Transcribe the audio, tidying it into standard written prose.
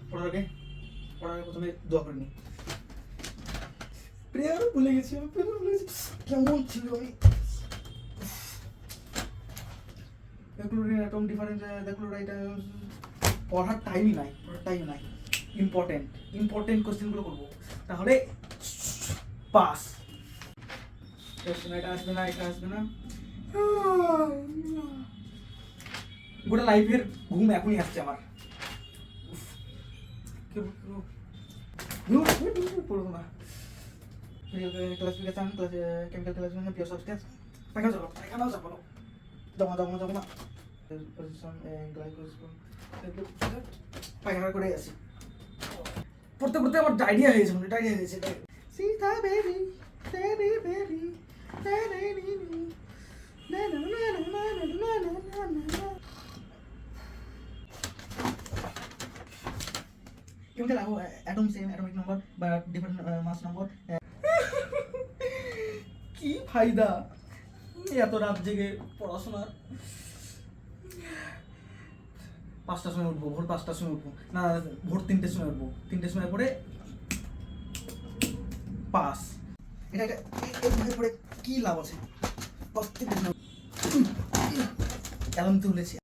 পড়ার আগে প্রথমে দোয়া করে নি। প্রেয়ার ভুলে গেছি আমি, প্রেয়ার ভুলে গেছি। কেমন ছিল আমি ক্লোরিন অ্যাটম ডিফারেন্স ক্লোরাইড পড়ার টাইমই নাই, ইম্পর্টেন্ট কোশ্চেনগুলো করবো তাহলে পাস। এটা আসবে না গোটা লাইফের ঘুম এখনই আসছে আমার। পড়বো না। Classification chemical classification pure substance পায়খানাও যাবো না পজিশন গ্লাইকোজেন পায়খানা করে আছি। পড়তে আমার ডায়রিয়া হয়েছে Sita baby baby chemical atom same atomic number বা ডিফারেন্ট মাস নম্বর। কি ফায়দা এত রাত জেগে পড়াশোনার। 5টার সময় উঠবো, ভোর 5টার সময় উঠবো না, ভোর 3টের সময় উঠবো, 3টের সময় পরে পাস। এটা পরে কি লাভ আছে? অ্যালার্ম তুলেছি